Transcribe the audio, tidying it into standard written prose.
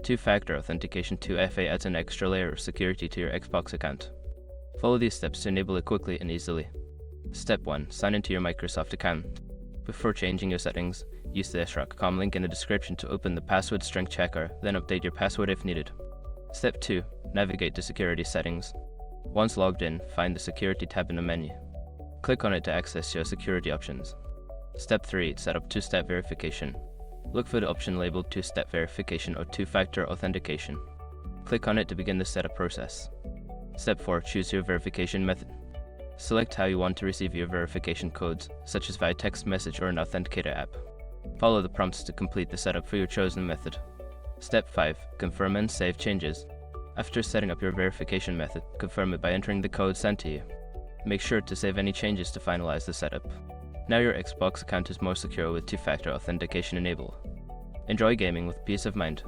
Two-factor authentication 2FA adds an extra layer of security to your Xbox account. Follow these steps to enable it quickly and easily. Step 1. Sign into your Microsoft account. Before changing your settings, use the srock.com link in the description to open the password strength checker, then update your password if needed. Step 2. Navigate to security settings. Once logged in, find the security tab in the menu. Click on it to access your security options. Step 3. Set up two-step verification. Look for the option labeled two-step verification or two-factor authentication. Click on it to begin the setup process. Step 4. Choose your verification method. Select how you want to receive your verification codes, such as via text message or an authenticator app. Follow the prompts to complete the setup for your chosen method. Step 5. Confirm and save changes. After setting up your verification method, confirm it by entering the code sent to you. Make sure to save any changes to finalize the setup. Now your Xbox account is more secure with two-factor authentication enabled. Enjoy gaming with peace of mind.